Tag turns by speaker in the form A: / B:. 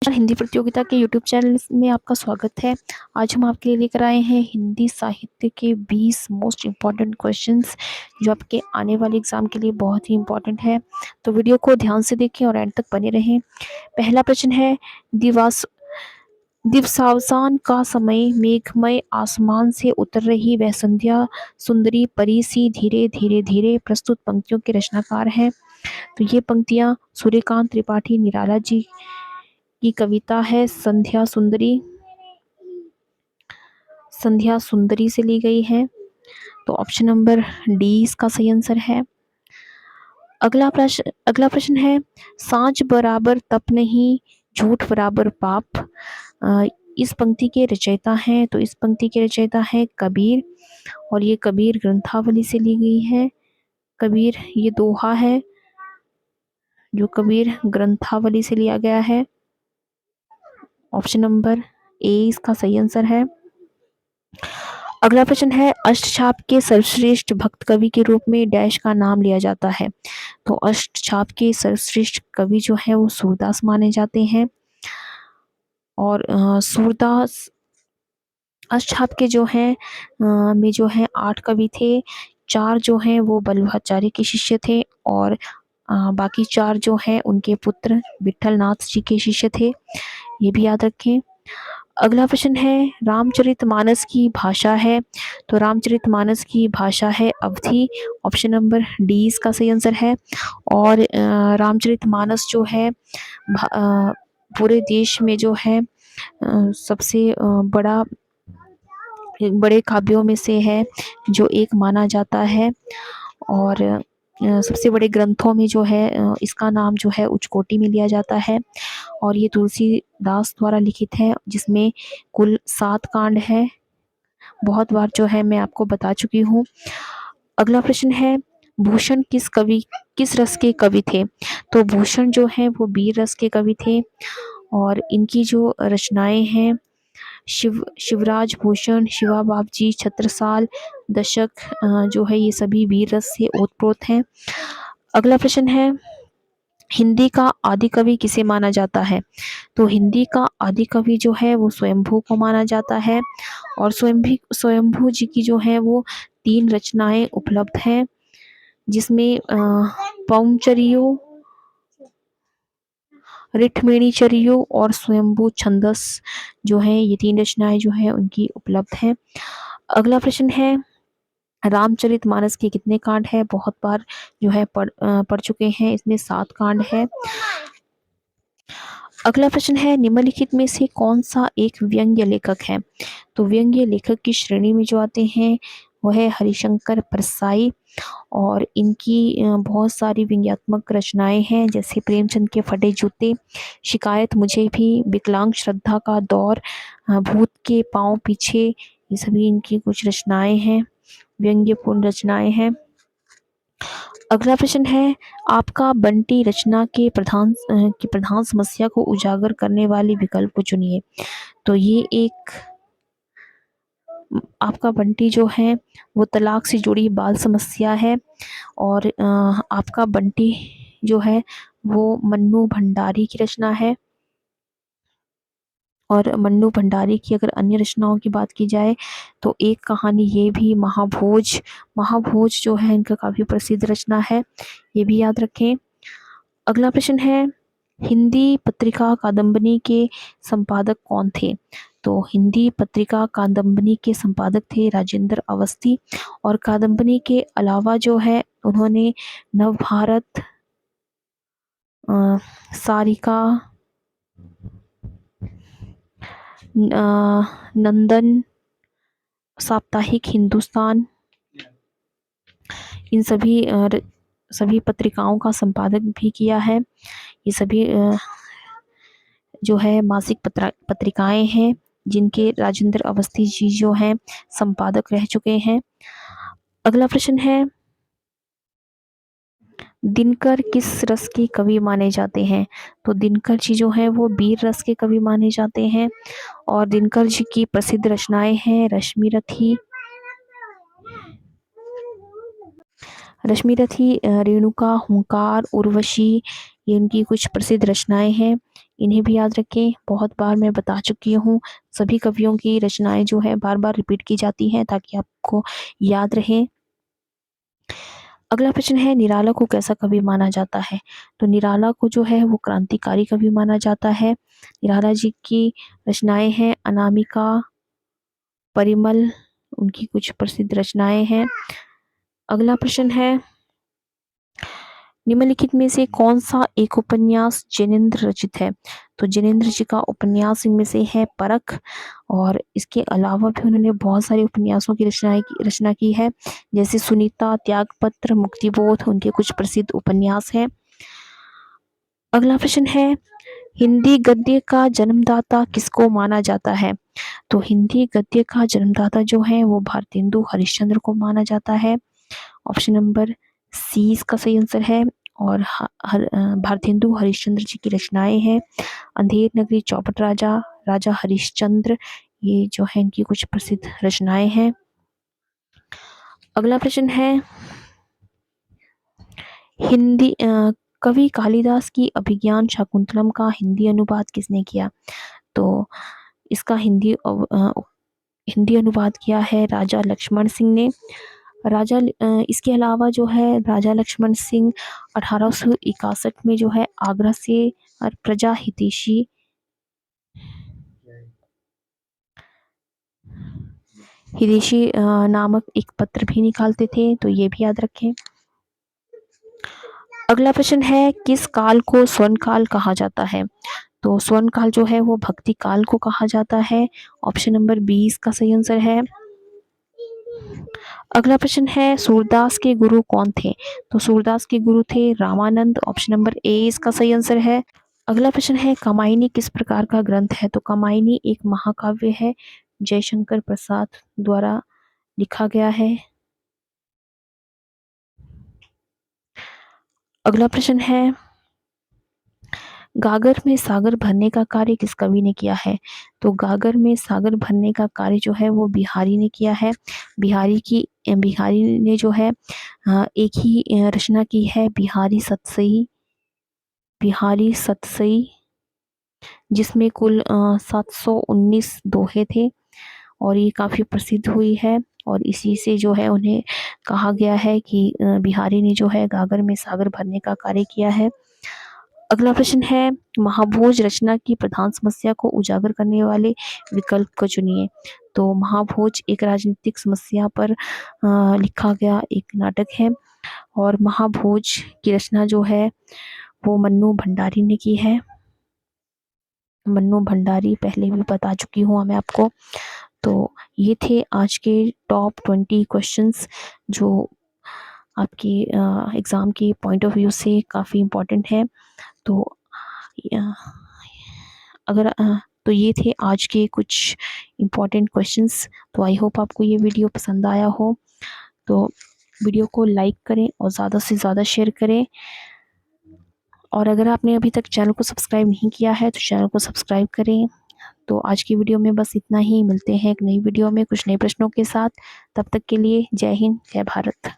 A: हिंदी प्रतियोगिता के YouTube channel में आपका स्वागत है। आज हम आपके लिए लेकर आए हैं हिंदी साहित्य के 20 मोस्ट इम्पॉर्टेंट क्वेश्चंस जो आपके आने वाले एग्जाम के लिए बहुत ही इम्पॉर्टेंट है। तो वीडियो को ध्यान से देखें और एंड तक बने रहें। पहला प्रश्न है, दिवास दिवसावसान का समय, मेघमय आसमान से उतर रही वह संध्या, सुंदरी परी सी धीरे धीरे धीरे। प्रस्तुत पंक्तियों के रचनाकार हैं। तो ये पंक्तियां सूर्यकांत त्रिपाठी निराला जी की कविता है संध्या सुंदरी से ली गई है। तो ऑप्शन नंबर डी इसका सही आंसर है। अगला प्रश्न है, सांझ बराबर तप नहीं, झूठ बराबर पाप। इस पंक्ति के रचयिता हैं, तो इस पंक्ति के रचयिता है कबीर, और ये कबीर ग्रंथावली से ली गई है। कबीर ये दोहा है जो कबीर ग्रंथावली से लिया गया है। ऑप्शन नंबर ए इसका सही आंसर है। अगला प्रश्न है, अष्टछाप के सर्वश्रेष्ठ भक्त कवि के रूप में डैश का नाम लिया जाता है। तो अष्टछाप के सर्वश्रेष्ठ कवि जो है वो सूरदास माने जाते हैं। और सूरदास अष्टछाप के जो है में जो है 8 कवि थे। 4 जो हैं वो बल्लभाचार्य के शिष्य थे, और बाकी 4 जो हैं उनके पुत्र विठलनाथ जी के शिष्य थे। ये भी याद रखें। अगला प्रश्न है, रामचरितमानस की भाषा है। तो रामचरितमानस की भाषा है अवधी। ऑप्शन नंबर डी इसका सही आंसर है। और रामचरितमानस जो है पूरे देश में जो है सबसे बड़े काव्यों में से है, जो एक माना जाता है। और सबसे बड़े ग्रंथों में जो है इसका नाम जो है उच्चकोटि में लिया जाता है। और ये तुलसीदास द्वारा लिखित है, जिसमें कुल 7 कांड है। बहुत बार जो है मैं आपको बता चुकी हूँ। अगला प्रश्न है, भूषण किस रस के कवि थे। तो भूषण जो है वो वीर रस के कवि थे, और इनकी जो रचनाएं हैं शिवराज भूषण, शिवा बापजी, छत्रसाल, दशक जो है ये सभी वीर रस से ओतप्रोत हैं। अगला प्रश्न है, हिंदी का आदि कवि किसे माना जाता है। तो हिंदी का आदि कवि जो है वो स्वयंभू को माना जाता है। और स्वयंभू जी की जो है वो 3 रचनाएं उपलब्ध हैं, जिसमें पौंचरियो, रिठमेणीचर्यो और स्वयंभू छंदस जो है, ये 3 रचनाएं जो है उनकी उपलब्ध हैं। अगला प्रश्न है, रामचरितमानस के कितने कांड है। बहुत बार जो है पढ़ चुके हैं। इसमें 7 कांड है। अगला प्रश्न है, निम्नलिखित में से कौन सा एक व्यंग्य लेखक है। तो व्यंग्य लेखक की श्रेणी में जो आते हैं वह है हरिशंकर परसाई, और इनकी बहुत सारी व्यंग्यात्मक रचनाएं हैं, जैसे प्रेमचंद के फटे जूते, शिकायत मुझे भी, विकलांग श्रद्धा का दौर, भूत के पांव पीछे। ये सभी इनकी कुछ रचनाएं हैं, व्यंग्यपूर्ण रचनाएं हैं। अगला प्रश्न है, आपका बंटी रचना के प्रधान समस्या को उजागर करने वाले विकल्प को चुनिए। तो ये एक आपका बंटी जो है वो तलाक से जुड़ी बाल समस्या है। और आपका बंटी जो है वो मन्नू भंडारी की रचना है। और मन्नू भंडारी की अगर अन्य रचनाओं की बात की जाए तो एक कहानी ये भी महाभोज जो है इनका काफी प्रसिद्ध रचना है, ये भी याद रखें। अगला प्रश्न है, हिंदी पत्रिका कादम्बनी के संपादक कौन थे। तो हिंदी पत्रिका कादम्बनी के संपादक थे राजेंद्र अवस्थी, और कादम्बनी के अलावा जो है उन्होंने नवभारत, सारिका, नंदन, साप्ताहिक हिंदुस्तान, इन सभी पत्रिकाओं का संपादक भी किया है। ये सभी जो है मासिक पत्रिकाएं हैं, जिनके राजेंद्र अवस्थी जी जो हैं संपादक रह चुके हैं। अगला प्रश्न है, दिनकर किस रस के कवि माने जाते हैं। तो दिनकर जी जो है वो वीर रस के कवि माने जाते हैं, और दिनकर जी की प्रसिद्ध रचनाएं हैं रश्मिरथी, रेणुका, हुंकार, उर्वशी, ये उनकी कुछ प्रसिद्ध रचनाएं हैं, इन्हें भी याद रखें। बहुत बार मैं बता चुकी हूँ, सभी कवियों की रचनाएं जो है बार बार रिपीट की जाती हैं ताकि आपको याद रहे। अगला प्रश्न है, निराला को कैसा कवि माना जाता है? तो निराला को जो है वो क्रांतिकारी कवि माना जाता है। निराला जी की रचनाएं हैं अनामिका, परिमल, उनकी कुछ प्रसिद्ध रचनाएं हैं। अगला प्रश्न है, निम्नलिखित में से कौन सा एक उपन्यास जिनेंद्र रचित है? तो जिनेंद्र जी का उपन्यास इनमें से है परख, और इसके अलावा भी उन्होंने बहुत सारे उपन्यासों की रचना की है, जैसे सुनीता, त्यागपत्र, मुक्तिबोध, उनके कुछ प्रसिद्ध उपन्यास हैं। अगला प्रश्न है, हिंदी गद्य का जन्मदाता किसको माना जाता है? तो हिंदी गद्य का जन्मदाता जो है वो भारतेंदु हरिश्चंद्र को माना जाता है। ऑप्शन नंबर सी इसका सही आंसर है। और भारतेंदु हरिश्चंद्र जी की रचनाएं हैं अंधेर नगरी, चौपट राजा, राजा हरिश्चंद्र, ये जो है इनकी कुछ प्रसिद्ध रचनाएं हैं। अगला प्रश्न है, हिंदी कवि कालिदास की अभिज्ञान शाकुंतलम का हिंदी अनुवाद किसने किया? तो इसका हिंदी अनुवाद किया है राजा लक्ष्मण सिंह ने। इसके अलावा जो है राजा लक्ष्मण सिंह 1861 में जो है आगरा से प्रजा हितैषी नामक एक पत्र भी निकालते थे, तो ये भी याद रखें। अगला प्रश्न है, किस काल को स्वर्ण काल कहा जाता है? तो स्वर्ण काल जो है वो भक्ति काल को कहा जाता है। ऑप्शन नंबर 20 का सही आंसर है। अगला प्रश्न है, सूरदास के गुरु कौन थे? तो सूरदास के गुरु थे रामानंद। ऑप्शन नंबर ए इसका सही आंसर है। अगला प्रश्न है, कामायनी किस प्रकार का ग्रंथ है? तो कामायनी एक महाकाव्य है, जयशंकर प्रसाद द्वारा लिखा गया है। अगला प्रश्न है, गागर में सागर भरने का कार्य किस कवि ने किया है? तो गागर में सागर भरने का कार्य जो है वो बिहारी ने किया है। बिहारी ने जो है एक ही रचना की है, बिहारी सतसई, जिसमें कुल 719 दोहे थे, और ये काफ़ी प्रसिद्ध हुई है, और इसी से जो है उन्हें कहा गया है कि बिहारी ने जो है गागर में सागर भरने का कार्य किया है। अगला प्रश्न है, महाभोज रचना की प्रधान समस्या को उजागर करने वाले विकल्प को चुनिए। तो महाभोज एक राजनीतिक समस्या पर लिखा गया एक नाटक है, और महाभोज की रचना जो है वो मन्नू भंडारी ने की है। मन्नू भंडारी पहले भी बता चुकी हूँ मैं आपको। तो ये थे आज के टॉप 20 क्वेश्चंस जो आपके एग्ज़ाम के पॉइंट ऑफ व्यू से काफ़ी इम्पोर्टेंट है। तो अगर तो ये थे आज के कुछ इम्पोर्टेंट क्वेश्चंस। तो आई होप आपको ये वीडियो पसंद आया हो। तो वीडियो को लाइक करें और ज़्यादा से ज़्यादा शेयर करें, और अगर आपने अभी तक चैनल को सब्सक्राइब नहीं किया है तो चैनल को सब्सक्राइब करें। तो आज की वीडियो में बस इतना ही, मिलते हैं एक नई वीडियो में कुछ नए प्रश्नों के साथ। तब तक के लिए जय हिंद, जय भारत।